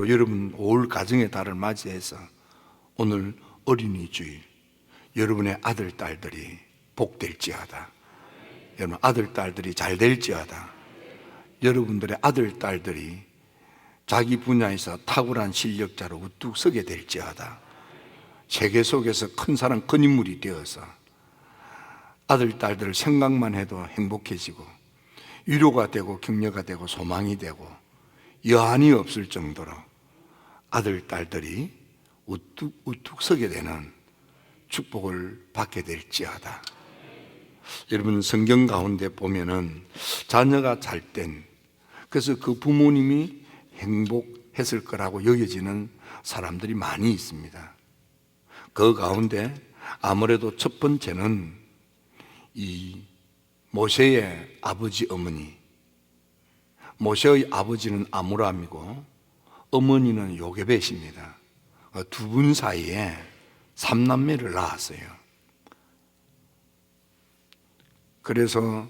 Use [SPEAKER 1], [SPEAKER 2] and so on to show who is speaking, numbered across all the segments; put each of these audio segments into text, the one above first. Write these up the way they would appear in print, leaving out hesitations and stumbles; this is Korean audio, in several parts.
[SPEAKER 1] 여러분 5월 가정의 달을 맞이해서 오늘 어린이 주일, 여러분의 아들, 딸들이 복될지어다. 여러분 아들, 딸들이 잘 될지어다. 여러분들의 아들, 딸들이 자기 분야에서 탁월한 실력자로 우뚝 서게 될지어다. 세계 속에서 큰 사람, 큰 인물이 되어서 아들, 딸들 생각만 해도 행복해지고 위로가 되고 격려가 되고 소망이 되고 여한이 없을 정도로 아들, 딸들이 우뚝 서게 되는 축복을 받게 될지어다. 여러분 성경 가운데 보면은 자녀가 잘 땐, 그래서 그 부모님이 행복했을 거라고 여겨지는 사람들이 많이 있습니다. 그 가운데 아무래도 첫 번째는 이 모세의 아버지 어머니, 모세의 아버지는 아므람이고 어머니는 요게벳입니다. 두 분 사이에 3남매를 낳았어요. 그래서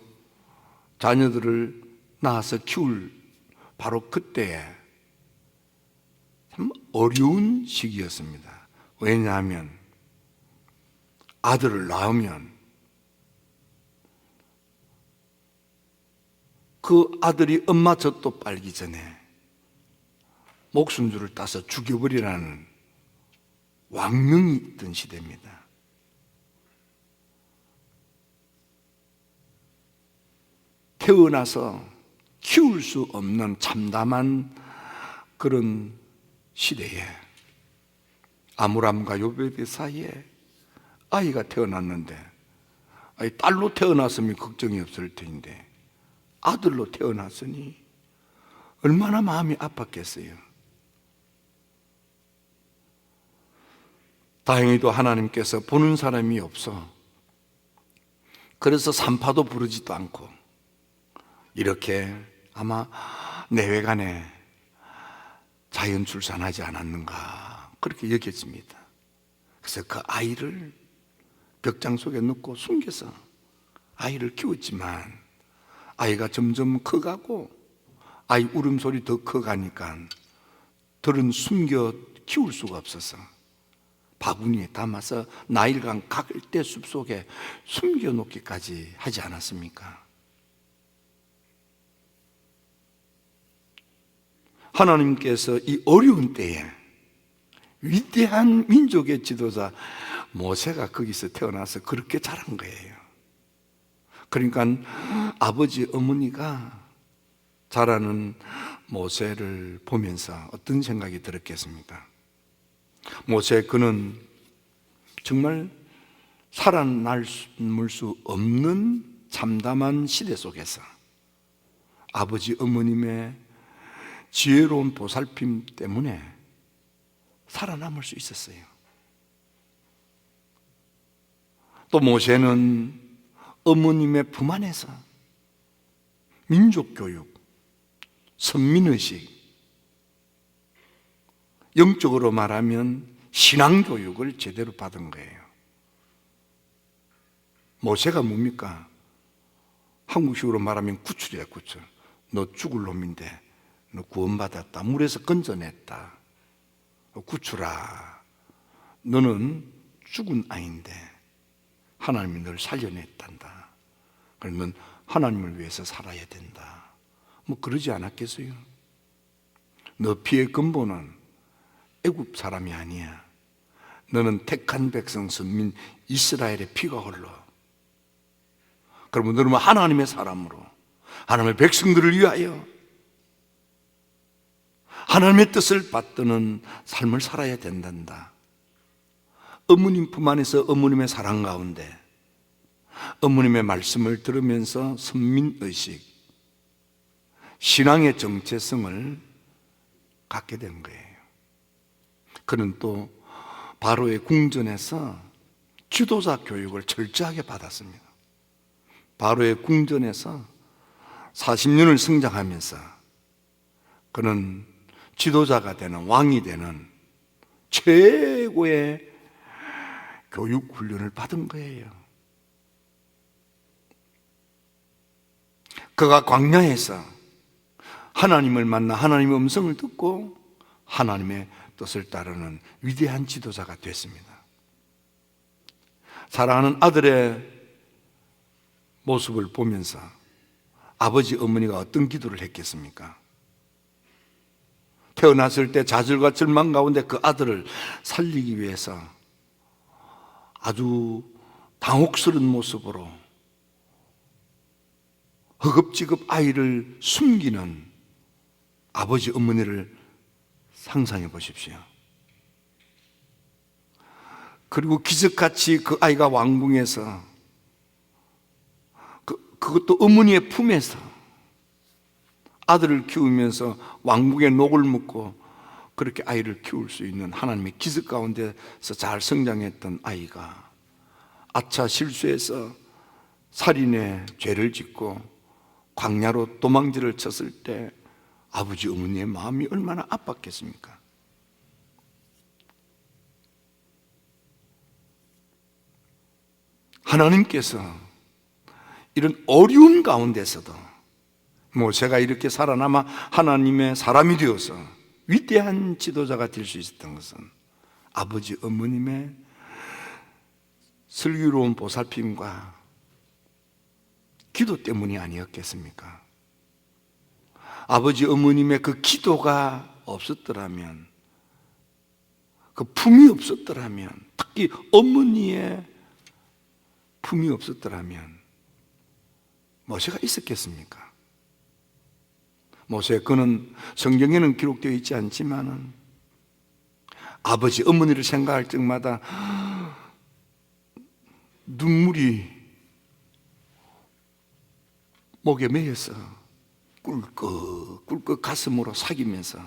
[SPEAKER 1] 자녀들을 낳아서 키울 바로 그때에 참 어려운 시기였습니다. 왜냐하면 아들을 낳으면 그 아들이 엄마 젖도 빨기 전에 목숨줄을 따서 죽여버리라는 왕명이 있던 시대입니다. 태어나서 키울 수 없는 참담한 그런 시대에 아므람과 요베벳 사이에 아이가 태어났는데, 딸로 태어났으면 걱정이 없을 텐데 아들로 태어났으니 얼마나 마음이 아팠겠어요. 다행히도 하나님께서 보는 사람이 없어 그래서 산파도 부르지도 않고 이렇게 아마 내외간에 자연 출산하지 않았는가 그렇게 여겨집니다. 그래서 그 아이를 벽장 속에 넣고 숨겨서 아이를 키웠지만 아이가 점점 커가고 아이 울음소리 더 커가니까 들은 숨겨 키울 수가 없어서 바구니에 담아서 나일강 각을대 숲속에 숨겨놓기까지 하지 않았습니까? 하나님께서 이 어려운 때에 위대한 민족의 지도자 모세가 거기서 태어나서 그렇게 자란 거예요. 그러니까 아버지 어머니가 자라는 모세를 보면서 어떤 생각이 들었겠습니까? 모세 그는 정말 살아남을 수 없는 참담한 시대 속에서 아버지 어머님의 지혜로운 보살핌 때문에 살아남을 수 있었어요. 또 모세는 어머님의 품 안에서 민족교육, 선민의식, 영적으로 말하면 신앙교육을 제대로 받은 거예요. 모세가 뭡니까? 한국식으로 말하면 구출이야, 구출. 너 죽을 놈인데 너 구원받았다. 물에서 건져냈다. 구출아, 너는 죽은 아이인데 하나님이 너를 살려냈단다. 그러면 하나님을 위해서 살아야 된다. 뭐 그러지 않았겠어요? 너 피의 근본은 애굽 사람이 아니야. 너는 택한 백성 선민 이스라엘의 피가 흘러. 그러면 너는 하나님의 사람으로 하나님의 백성들을 위하여 하나님의 뜻을 받드는 삶을 살아야 된단다. 어머님 품 안에서 어머님의 사랑 가운데 어머님의 말씀을 들으면서 선민의식, 신앙의 정체성을 갖게 된 거예요. 그는 또 바로의 궁전에서 지도자 교육을 철저하게 받았습니다. 바로의 궁전에서 40년을 성장하면서 그는 지도자가 되는, 왕이 되는 최고의 교육 훈련을 받은 거예요. 그가 광야에서 하나님을 만나 하나님의 음성을 듣고 하나님의 뜻을 따르는 위대한 지도자가 됐습니다. 사랑하는 아들의 모습을 보면서 아버지 어머니가 어떤 기도를 했겠습니까? 태어났을 때 좌절과 절망 가운데 그 아들을 살리기 위해서 아주 당혹스러운 모습으로 허겁지겁 아이를 숨기는 아버지 어머니를 상상해 보십시오. 그리고 기적같이 그 아이가 왕궁에서 그것도 어머니의 품에서 아들을 키우면서 왕궁의 녹을 먹고 그렇게 아이를 키울 수 있는 하나님의 기적 가운데서 잘 성장했던 아이가 아차 실수해서 살인의 죄를 짓고 광야로 도망질을 쳤을 때 아버지 어머니의 마음이 얼마나 아팠겠습니까? 하나님께서 이런 어려운 가운데서도 모세가 이렇게 살아남아 하나님의 사람이 되어서 위대한 지도자가 될 수 있었던 것은 아버지 어머님의 슬기로운 보살핌과 기도 때문이 아니었겠습니까? 아버지 어머님의 그 기도가 없었더라면, 그 품이 없었더라면, 특히 어머니의 품이 없었더라면 모세가 있었겠습니까? 모세 그는 성경에는 기록되어 있지 않지만은 아버지 어머니를 생각할 적마다 눈물이 목에 매여서 꿀꺽 가슴으로 사기면서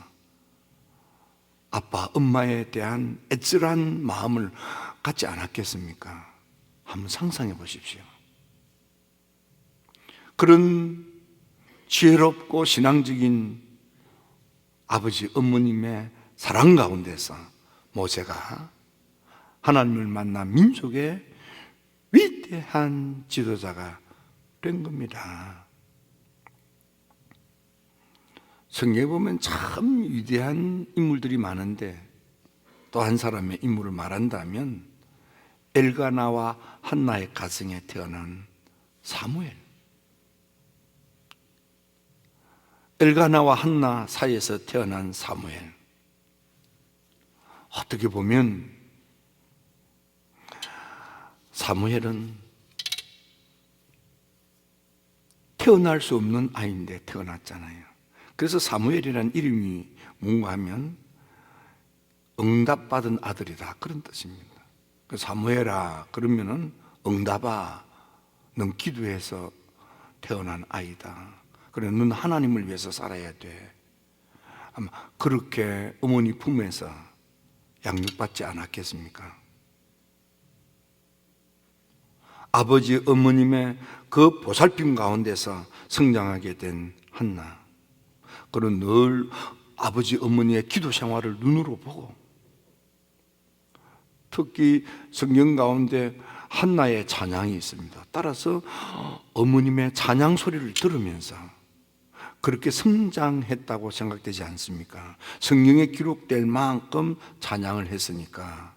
[SPEAKER 1] 아빠 엄마에 대한 애절한 마음을 갖지 않았겠습니까? 한번 상상해 보십시오. 그런 지혜롭고 신앙적인 아버지 어머님의 사랑 가운데서 모세가 하나님을 만나 민족의 위대한 지도자가 된 겁니다. 성경에 보면 참 위대한 인물들이 많은데 또 한 사람의 인물을 말한다면 엘가나와 한나의 가정에 태어난 사무엘. 엘가나와 한나 사이에서 태어난 사무엘. 어떻게 보면 사무엘은 태어날 수 없는 아이인데 태어났잖아요. 그래서 사무엘이라는 이름이 뭔가 하면 응답받은 아들이다, 그런 뜻입니다. 사무엘아 그러면은 응답아, 넌 기도해서 태어난 아이다. 그래, 넌 하나님을 위해서 살아야 돼. 아마 그렇게 어머니 품에서 양육받지 않았겠습니까? 아버지 어머님의 그 보살핌 가운데서 성장하게 된 한나. 그는 늘 아버지 어머니의 기도 생활을 눈으로 보고, 특히 성경 가운데 한나의 찬양이 있습니다. 따라서 어머님의 찬양 소리를 들으면서 그렇게 성장했다고 생각되지 않습니까? 성경에 기록될 만큼 찬양을 했으니까.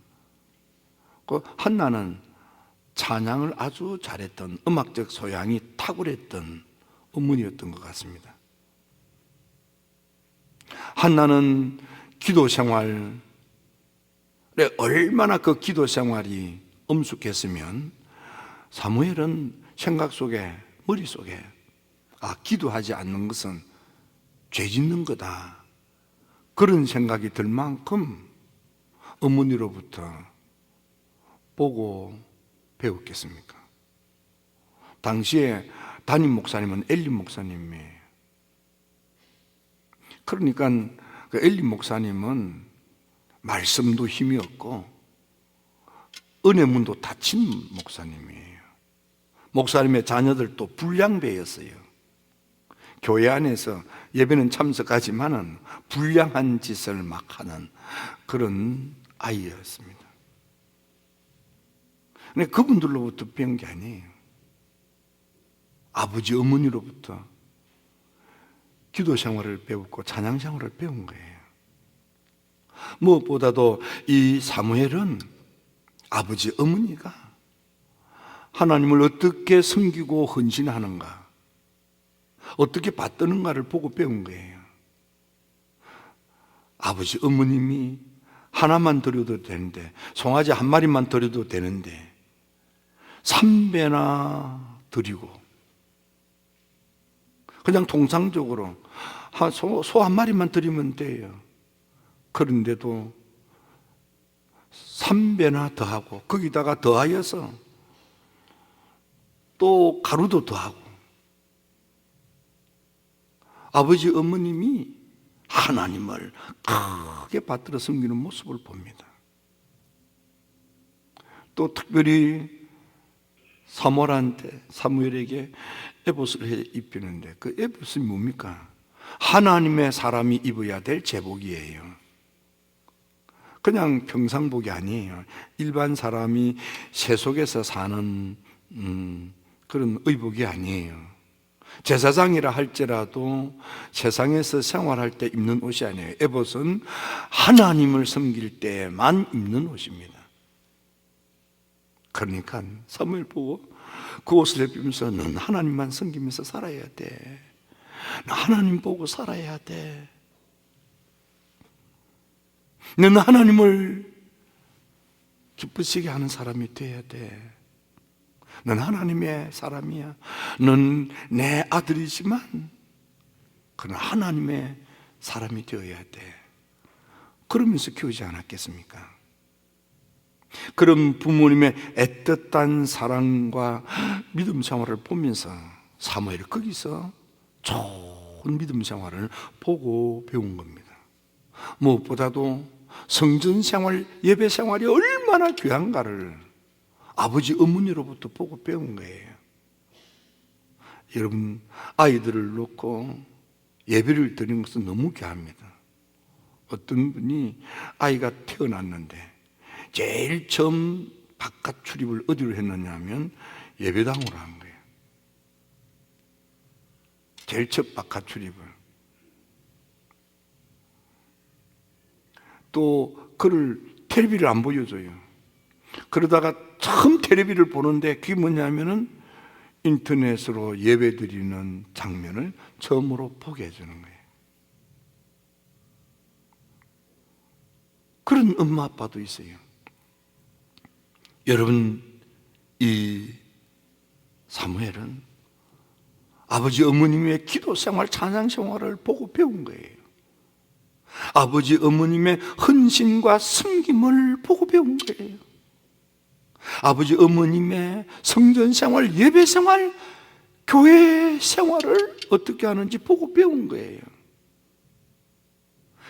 [SPEAKER 1] 그 한나는 찬양을 아주 잘했던, 음악적 소양이 탁월했던 어머니였던 것 같습니다. 한나는 기도 생활에 얼마나 그 기도 생활이 엄숙했으면 사무엘은 생각 속에, 머릿속에 기도하지 않는 것은 죄 짓는 거다, 그런 생각이 들 만큼 어머니로부터 보고 배웠겠습니까? 당시에 담임 목사님은 엘리 목사님이에요. 그러니까 그 엘리 목사님은 말씀도 힘이 없고 은혜문도 닫힌 목사님이에요. 목사님의 자녀들도 불량배였어요. 교회 안에서 예배는 참석하지만은 불량한 짓을 막 하는 그런 아이였습니다. 근데 그분들로부터 배운 게 아니에요. 아버지 어머니로부터 기도 생활을 배웠고 찬양 생활을 배운 거예요. 무엇보다도 이 사무엘은 아버지 어머니가 하나님을 어떻게 섬기고 헌신하는가, 어떻게 받드는가를 보고 배운 거예요. 아버지 어머님이 하나만 드려도 되는데, 송아지 한 마리만 드려도 되는데 3배나 드리고, 그냥 통상적으로 소 한 마리만 드리면 돼요. 그런데도 3배나 더하고, 거기다가 더하여서 또 가루도 더하고, 아버지 어머님이 하나님을 크게 받들어 섬기는 모습을 봅니다. 또 특별히 사무엘에게 에봇을 입히는데, 그 에봇이 뭡니까? 하나님의 사람이 입어야 될 제복이에요. 그냥 평상복이 아니에요. 일반 사람이 세속에서 사는 그런 의복이 아니에요. 제사장이라 할지라도 세상에서 생활할 때 입는 옷이 아니에요. 에봇은 하나님을 섬길 때만 입는 옷입니다. 그러니까 사무엘 보고 그 옷을 입으면서 넌 하나님만 섬기면서 살아야 돼. 넌 하나님 보고 살아야 돼. 넌 하나님을 기쁘시게 하는 사람이 돼야 돼. 넌 하나님의 사람이야. 넌 내 아들이지만 그는 하나님의 사람이 되어야 돼. 그러면서 키우지 않았겠습니까? 그런 부모님의 애틋한 사랑과 믿음 생활을 보면서 사무엘이 거기서 좋은 믿음 생활을 보고 배운 겁니다. 무엇보다도 성전 생활, 예배 생활이 얼마나 귀한가를 아버지 어머니로부터 보고 배운 거예요. 여러분, 아이들을 놓고 예배를 드리는 것은 너무 귀합니다. 어떤 분이 아이가 태어났는데 제일 처음 바깥 출입을 어디로 했느냐 하면 예배당으로 한 거예요. 제일 첫 바깥 출입을. 또 그를 텔레비를 안 보여줘요. 그러다가 처음 텔레비를 보는데 그게 뭐냐면은 인터넷으로 예배드리는 장면을 처음으로 보게 해주는 거예요. 그런 엄마 아빠도 있어요. 여러분, 이 사무엘은 아버지 어머님의 기도 생활, 찬양 생활을 보고 배운 거예요. 아버지 어머님의 헌신과 섬김을 보고 배운 거예요. 아버지 어머님의 성전 생활, 예배 생활, 교회 생활을 어떻게 하는지 보고 배운 거예요.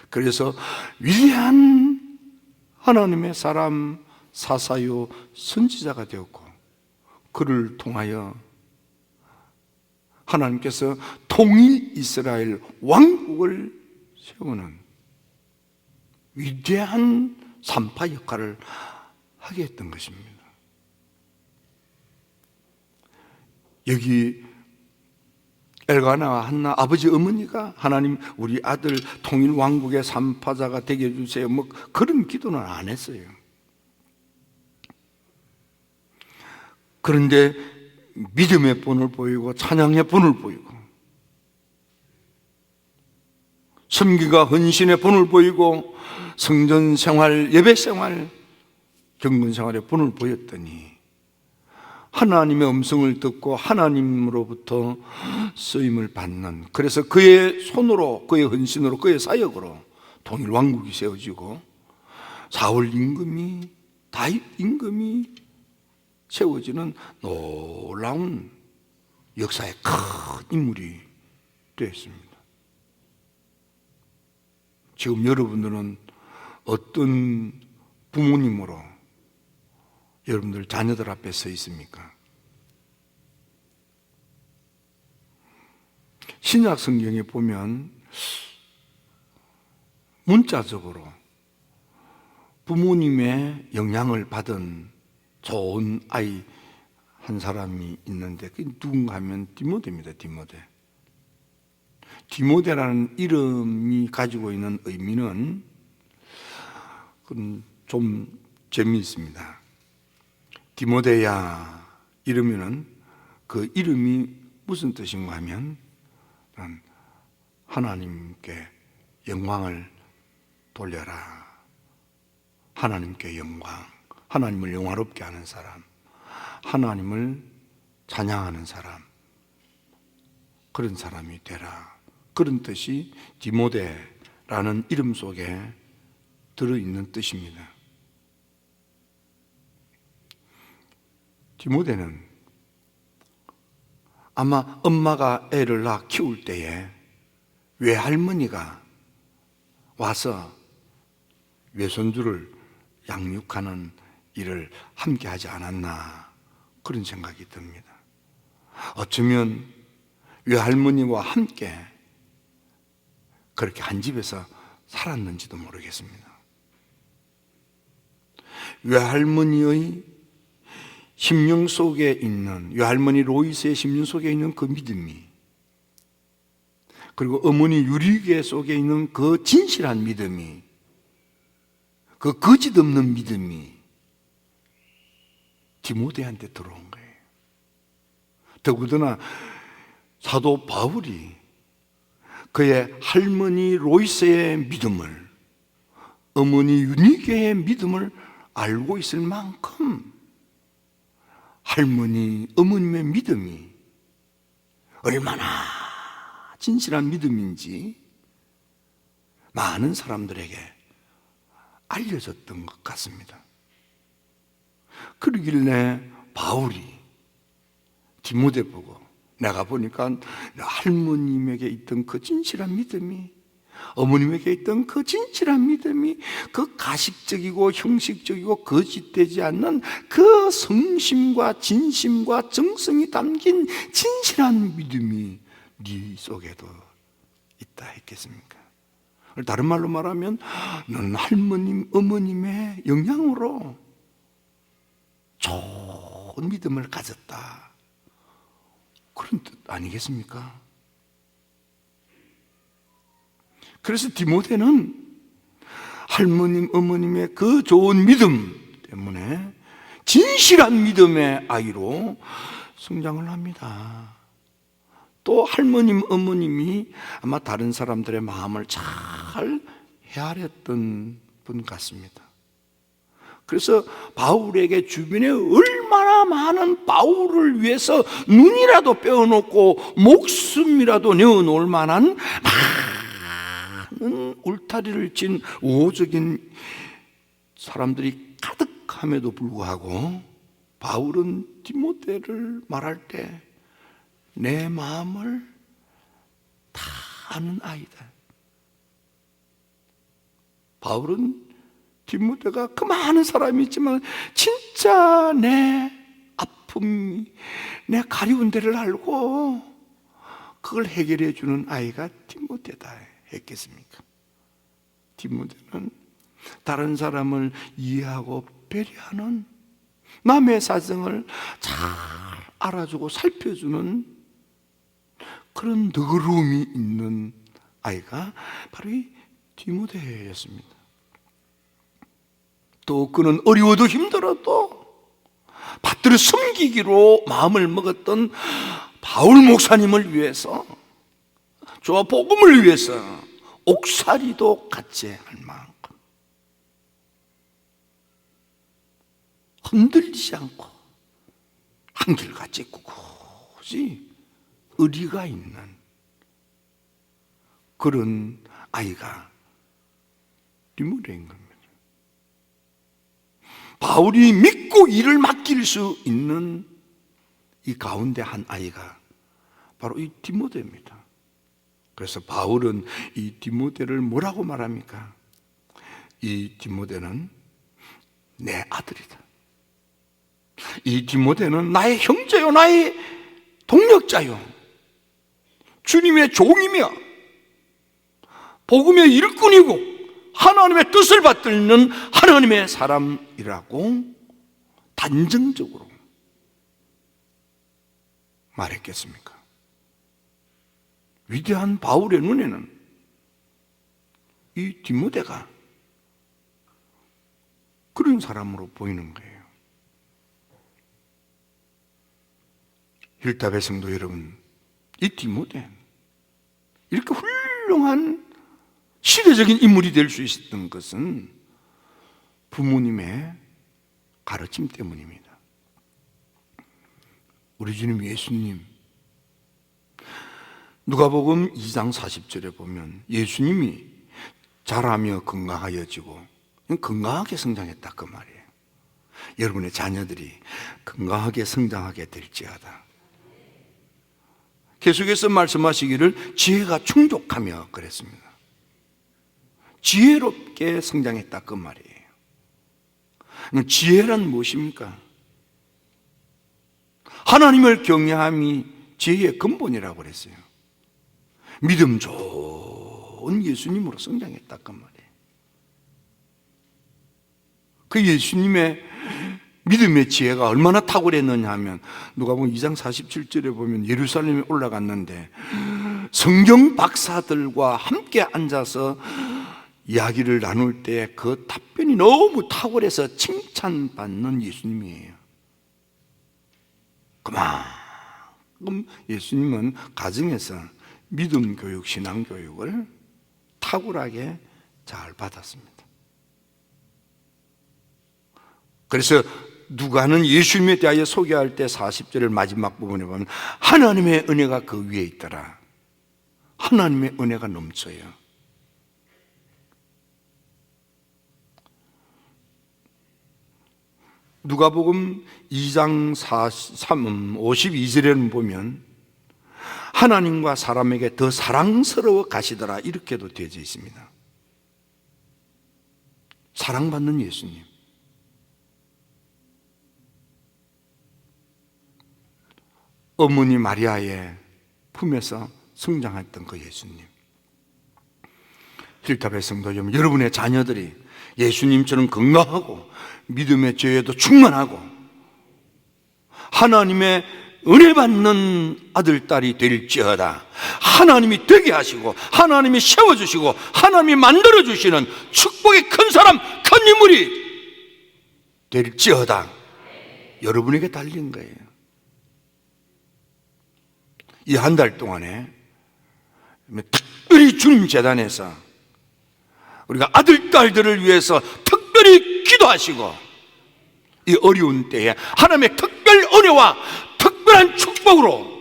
[SPEAKER 1] 그래서 위대한 하나님의 사람 사사요 선지자가 되었고, 그를 통하여 하나님께서 통일 이스라엘 왕국을 세우는 위대한 산파 역할을 하게 했던 것입니다. 여기 엘가나와 한나 아버지 어머니가 하나님 우리 아들 통일 왕국의 산파자가 되게 해주세요, 뭐 그런 기도는 안 했어요. 그런데 믿음의 본을 보이고 찬양의 본을 보이고 섬기가 헌신의 본을 보이고 성전 생활, 예배 생활, 경건 생활의 본을 보였더니 하나님의 음성을 듣고 하나님으로부터 쓰임을 받는, 그래서 그의 손으로, 그의 헌신으로, 그의 사역으로 통일 왕국이 세워지고 사울 임금이, 다윗 임금이 세워지는 놀라운 역사의 큰 인물이 되었습니다. 지금 여러분들은 어떤 부모님으로 여러분들 자녀들 앞에 서 있습니까? 신약 성경에 보면 문자적으로 부모님의 영향을 받은 좋은 아이 한 사람이 있는데 그게 누군가 하면 디모데입니다. 디모데라는 이름이 가지고 있는 의미는 그건 좀 재미있습니다. 디모데야 이러면은 그 이름이 무슨 뜻인가 하면 하나님께 영광을 돌려라. 하나님께 영광, 하나님을 영화롭게 하는 사람, 하나님을 찬양하는 사람, 그런 사람이 되라. 그런 뜻이 디모데라는 이름 속에 들어있는 뜻입니다. 디모데는 아마 엄마가 애를 낳아 키울 때에 외할머니가 와서 외손주를 양육하는 일을 함께 하지 않았나, 그런 생각이 듭니다. 어쩌면 외할머니와 함께 그렇게 한 집에서 살았는지도 모르겠습니다. 외할머니의 심령 속에 있는, 외할머니 로이스의 심령 속에 있는 그 믿음이, 그리고 어머니 유리계 속에 있는 그 진실한 믿음이, 그 거짓 없는 믿음이 디모데한테 들어온 거예요. 더군다나 사도 바울이 그의 할머니 로이스의 믿음을, 어머니 유니게의 믿음을 알고 있을 만큼 할머니, 어머님의 믿음이 얼마나 진실한 믿음인지 많은 사람들에게 알려졌던 것 같습니다. 그러길래 바울이 디모데 보고, 내가 보니까 할머님에게 있던 그 진실한 믿음이, 어머님에게 있던 그 진실한 믿음이, 그 가식적이고 형식적이고 거짓되지 않는 그 성심과 진심과 정성이 담긴 진실한 믿음이 네 속에도 있다 했겠습니까? 다른 말로 말하면 너는 할머님, 어머님의 영향으로 좋은 믿음을 가졌다, 그런 뜻 아니겠습니까? 그래서 디모데는 할머님, 어머님의 그 좋은 믿음 때문에 진실한 믿음의 아이로 성장을 합니다. 또 할머님, 어머님이 아마 다른 사람들의 마음을 잘 헤아렸던 분 같습니다. 그래서 바울에게 주변에 얼마나 많은 바울을 위해서 눈이라도 빼어놓고 목숨이라도 내어놓을 만한 많은 울타리를 친 우호적인 사람들이 가득함에도 불구하고 바울은 디모데를 말할 때 내 마음을 다 아는 아이다. 바울은 디모데가 그 많은 사람이 있지만 진짜 내 아픔이, 내 가리운 데를 알고 그걸 해결해 주는 아이가 디모데다 했겠습니까? 디모데는 다른 사람을 이해하고 배려하는, 남의 사정을 잘 알아주고 살펴주는 그런 너그러움이 있는 아이가 바로 이 디모데였습니다. 또 그는 어려워도 힘들어도 받들어 섬기기로 마음을 먹었던 바울 목사님을 위해서, 저와 복음을 위해서 옥살이도 같이 할 만큼 흔들리지 않고 한결같이 꿋꿋이 의리가 있는 그런 아이가 디모데인 겁니다. 바울이 믿고 일을 맡길 수 있는 이 가운데 한 아이가 바로 이 디모데입니다. 그래서 바울은 이 디모데를 뭐라고 말합니까? 이 디모데는 내 아들이다. 이 디모데는 나의 형제요, 나의 동력자요, 주님의 종이며 복음의 일꾼이고 하나님의 뜻을 받들는 하나님의 사람이라고 단정적으로 말했겠습니까? 위대한 바울의 눈에는 이 디모데가 그런 사람으로 보이는 거예요. 힐답의 성도 여러분, 이 디모데 이렇게 훌륭한 시대적인 인물이 될 수 있었던 것은 부모님의 가르침 때문입니다. 우리 주님 예수님, 누가복음 2장 40절에 보면 예수님이 자라며 건강하여지고 건강하게 성장했다 그 말이에요. 여러분의 자녀들이 건강하게 성장하게 될지어다. 계속해서 말씀하시기를 지혜가 충족하며 그랬습니다. 지혜롭게 성장했다 그 말이에요. 지혜란 무엇입니까? 하나님을 경외함이 지혜의 근본이라고 그랬어요. 믿음 좋은 예수님으로 성장했다 그 말이에요. 그 예수님의 믿음의 지혜가 얼마나 탁월했느냐 하면 누가복음 2장 47절에 보면 예루살렘에 올라갔는데 성경 박사들과 함께 앉아서 이야기를 나눌 때 그 답변이 너무 탁월해서 칭찬받는 예수님이에요. 그만큼 예수님은 가정에서 믿음 교육, 신앙 교육을 탁월하게 잘 받았습니다. 그래서 누가는 예수님에 대하여 소개할 때 40절의 마지막 부분에 보면 하나님의 은혜가 그 위에 있더라. 하나님의 은혜가 넘쳐요. 누가복음 2장 52절에는 보면 하나님과 사람에게 더 사랑스러워 가시더라 이렇게도 되어져 있습니다. 사랑받는 예수님. 어머니 마리아의 품에서 성장했던 그 예수님. 힐탑의 성도 여러분의 자녀들이 예수님처럼 건강하고 믿음의 지혜도 충만하고 하나님의 은혜 받는 아들, 딸이 될지어다. 하나님이 되게 하시고 하나님이 세워주시고 하나님이 만들어주시는 축복의 큰 사람, 큰 인물이 될지어다. 여러분에게 달린 거예요. 이 한 달 동안에 특별히 주님 재단에서 우리가 아들, 딸들을 위해서 특별히 기도하시고 이 어려운 때에 하나님의 특별 은혜와 특별한 축복으로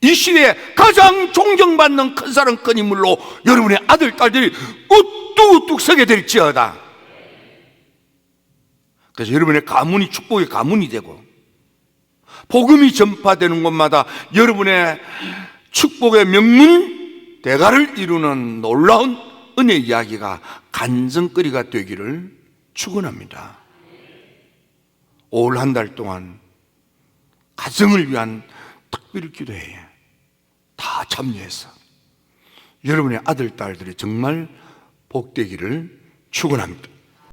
[SPEAKER 1] 이 시대에 가장 존경받는 큰 사람, 큰 인물로 여러분의 아들, 딸들이 우뚝우뚝 서게 될지어다. 그래서 여러분의 가문이 축복의 가문이 되고 복음이 전파되는 곳마다 여러분의 축복의 명문 대가를 이루는 놀라운 은혜 이야기가 간증거리가 되기를 축원합니다. 올 한 달 동안 가정을 위한 특별 기도회에 다 참여해서 여러분의 아들, 딸들이 정말 복되기를 축원합니다.